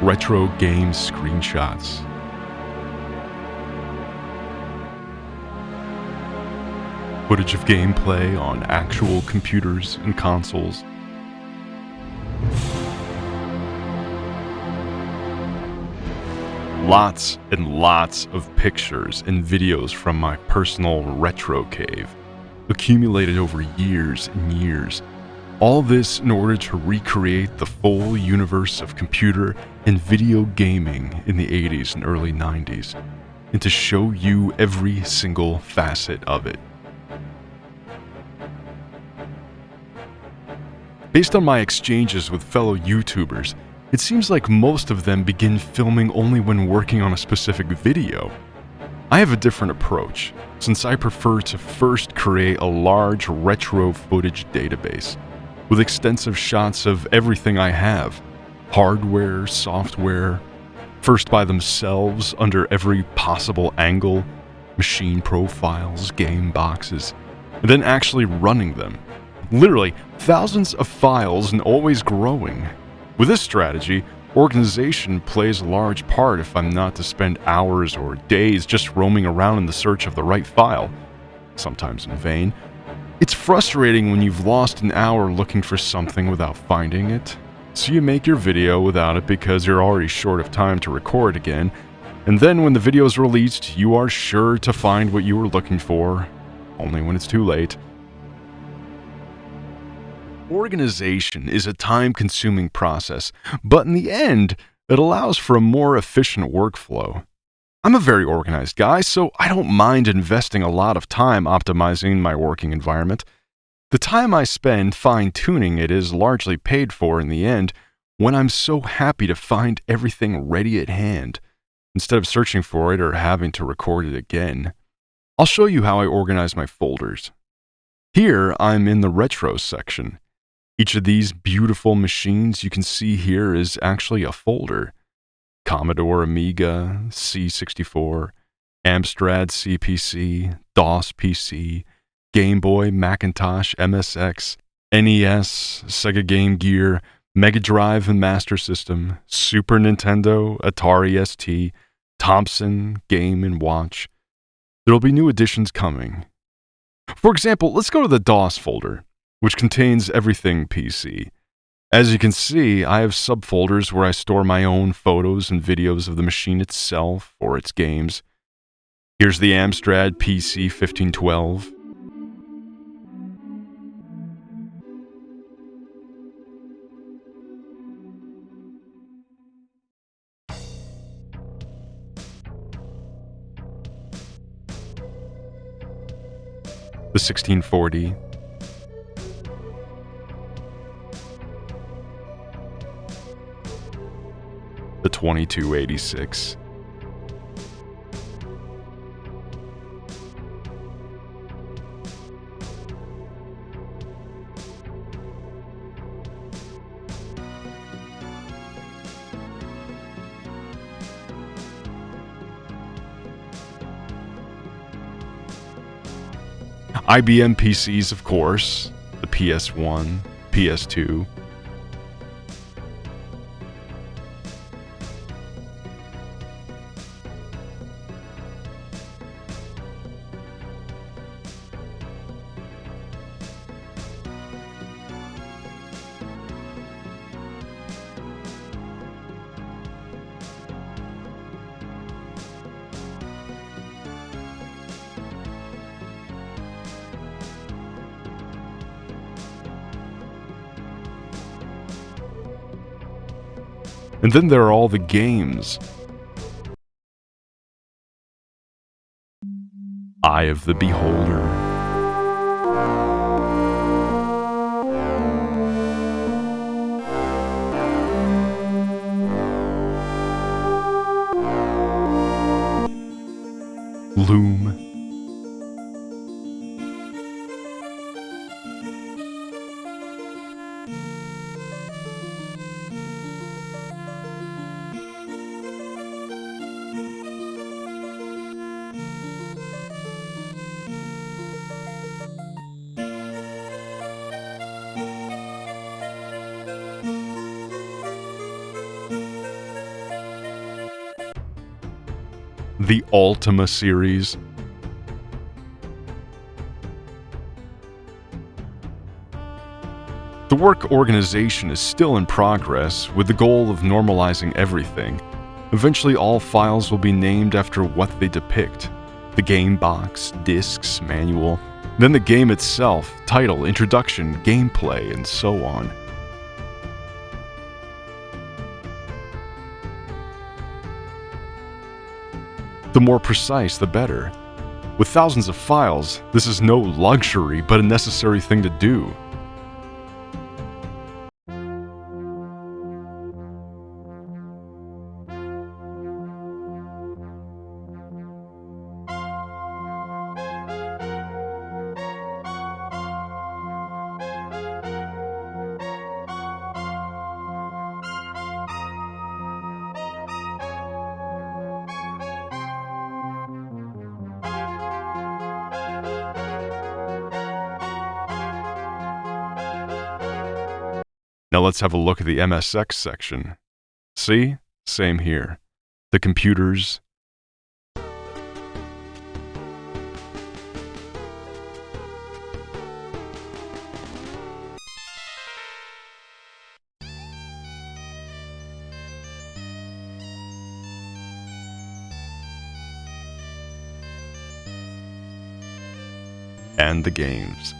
retro game screenshots. Footage of gameplay on actual computers and consoles. Lots and lots of pictures and videos from my personal retro cave, accumulated over years and years. All this in order to recreate the full universe of computer and video gaming in the 80s and early 90s, and to show you every single facet of it. Based on my exchanges with fellow YouTubers, it seems like most of them begin filming only when working on a specific video. I have a different approach, since I prefer to first create a large retro footage database, with extensive shots of everything I have, hardware, software, first by themselves under every possible angle, machine profiles, game boxes, and then actually running them. Literally, thousands of files and always growing. With this strategy, organization plays a large part if I'm not to spend hours or days just roaming around in the search of the right file, sometimes in vain. It's frustrating when you've lost an hour looking for something without finding it, so you make your video without it because you're already short of time to record again, and then when the video is released, you are sure to find what you were looking for, only when it's too late. Organization is a time-consuming process, but in the end, it allows for a more efficient workflow. I'm a very organized guy, so I don't mind investing a lot of time optimizing my working environment. The time I spend fine-tuning it is largely paid for in the end when I'm so happy to find everything ready at hand, instead of searching for it or having to record it again. I'll show you how I organize my folders. Here, I'm in the retro section. Each of these beautiful machines you can see here is actually a folder. Commodore Amiga, C64, Amstrad CPC, DOS PC, Game Boy, Macintosh, MSX, NES, Sega Game Gear, Mega Drive and Master System, Super Nintendo, Atari ST, Thompson, Game & Watch. There'll be new additions coming. For example, let's go to the DOS folder, which contains everything PC. As you can see, I have subfolders where I store my own photos and videos of the machine itself or its games. Here's the Amstrad PC 1512. The 1640. The 2286. IBM PCs, of course, the PS1, PS2. And then there are all the games. Eye of the Beholder. Loom. the Ultima series. The work organization is still in progress, with the goal of normalizing everything. Eventually, all files will be named after what they depict: the game box, discs, manual, then the game itself, title, introduction, gameplay, and so on. The more precise, the better. With thousands of files, this is no luxury, but a necessary thing to do. Now let's have a look at the MSX section. See? Same here. The computers, and the games.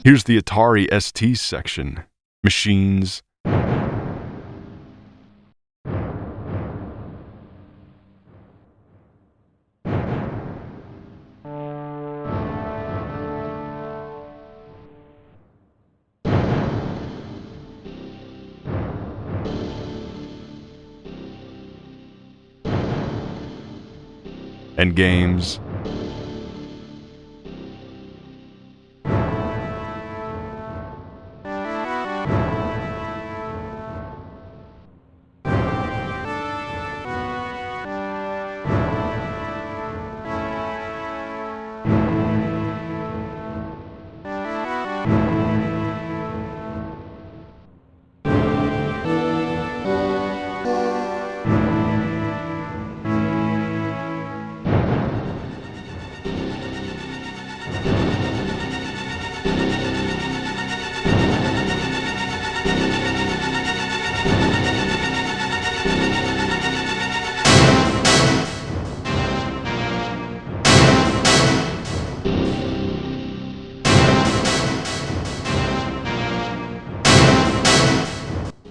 Here's the Atari ST section. Machines, and games.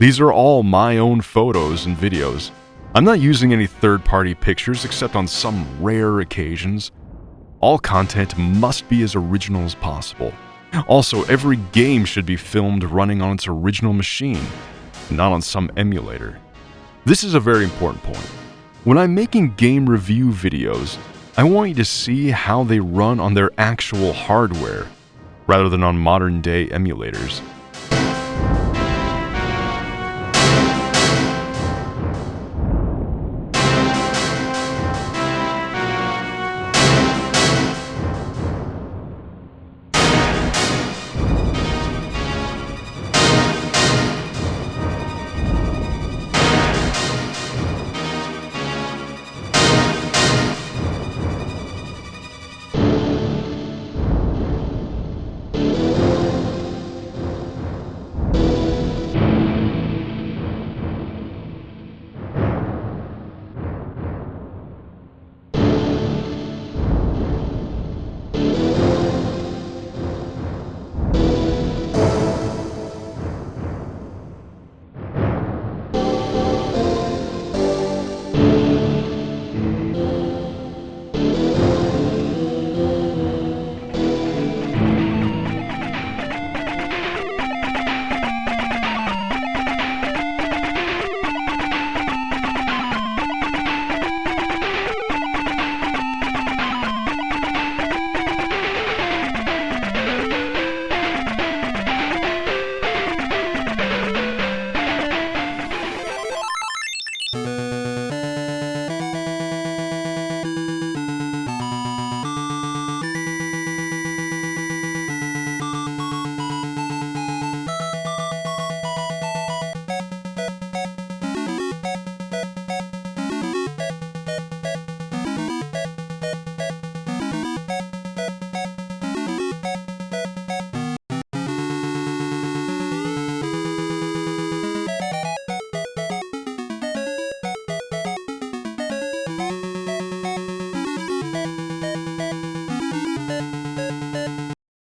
These are all my own photos and videos. I'm not using any third-party pictures except on some rare occasions. All content must be as original as possible. Also, every game should be filmed running on its original machine, not on some emulator. This is a very important point. When I'm making game review videos, I want you to see how they run on their actual hardware, rather than on modern-day emulators.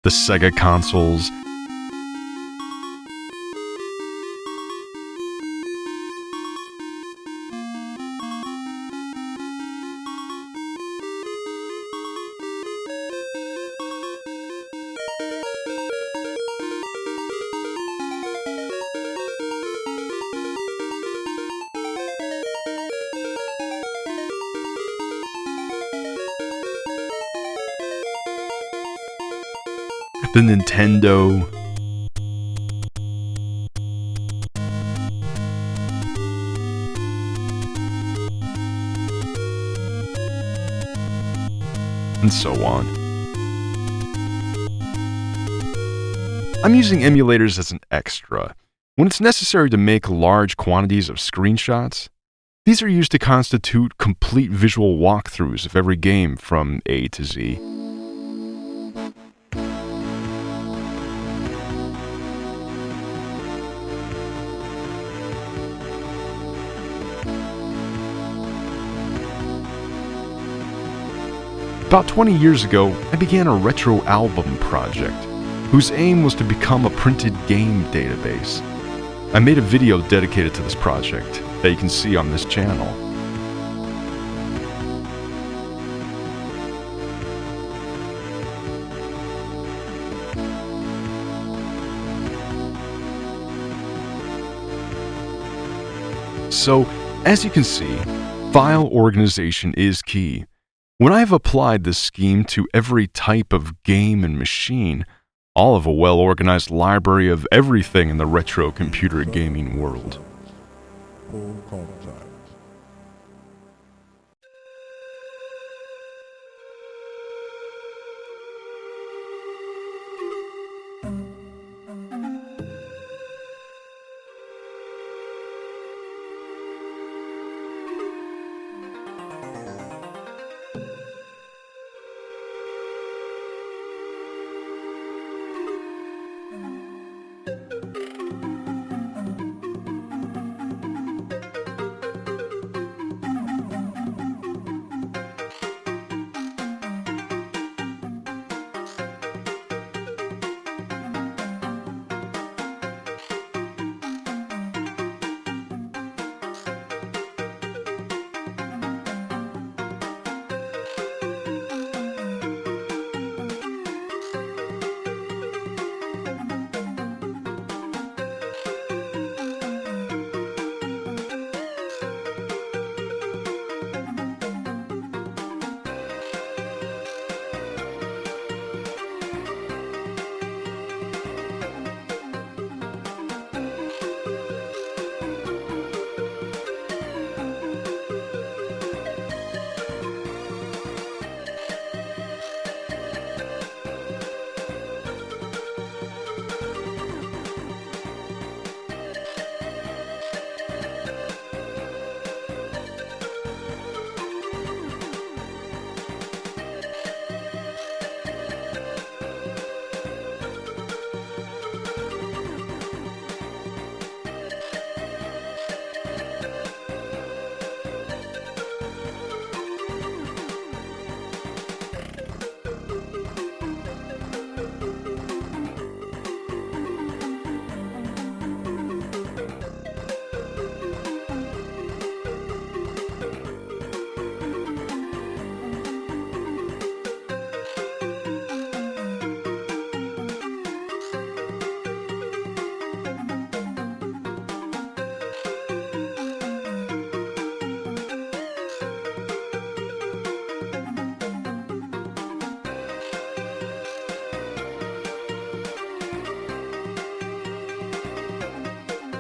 the Sega consoles, the Nintendo, and so on. I'm using emulators as an extra. When it's necessary to make large quantities of screenshots, these are used to constitute complete visual walkthroughs of every game from A to Z. About 20 years ago, I began a retro album project, whose aim was to become a printed game database. I made a video dedicated to this project that you can see on this channel. So, as you can see, file organization is key. When I have applied this scheme to every type of game and machine, I'll have a well-organized library of everything in the retro computer gaming world.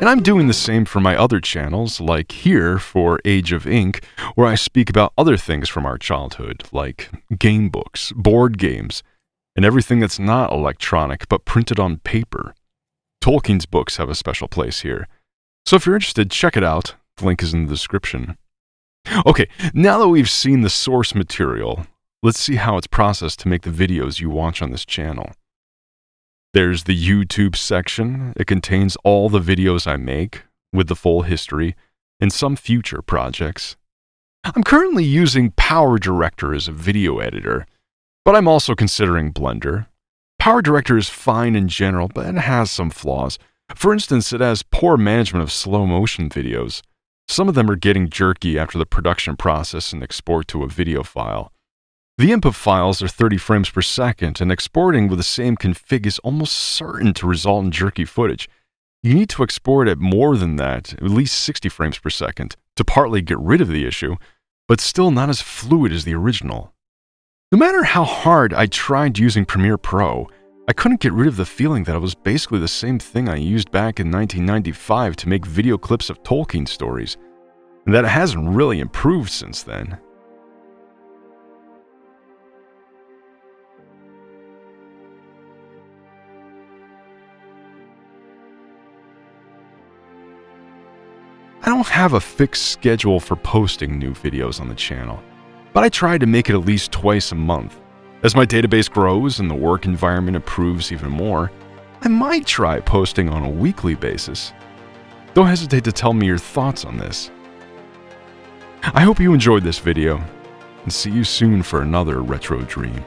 And I'm doing the same for my other channels, like here for Age of Ink, where I speak about other things from our childhood, like game books, board games, and everything that's not electronic but printed on paper. Tolkien's books have a special place here. So if you're interested, check it out. The link is in the description. Okay, now that we've seen the source material, let's see how it's processed to make the videos you watch on this channel. There's the YouTube section. It contains all the videos I make, with the full history, and some future projects. I'm currently using PowerDirector as a video editor, but I'm also considering Blender. PowerDirector is fine in general, but it has some flaws. For instance, it has poor management of slow motion videos. Some of them are getting jerky after the production process and export to a video file. The input files are 30 frames per second, and exporting with the same config is almost certain to result in jerky footage. You need to export at more than that, at least 60 frames per second, to partly get rid of the issue, but still not as fluid as the original. No matter how hard I tried using Premiere Pro, I couldn't get rid of the feeling that it was basically the same thing I used back in 1995 to make video clips of Tolkien stories, and that it hasn't really improved since then. I don't have a fixed schedule for posting new videos on the channel, but I try to make it at least twice a month. As my database grows and the work environment improves even more, I might try posting on a weekly basis. Don't hesitate to tell me your thoughts on this. I hope you enjoyed this video, and see you soon for another Retro Dream.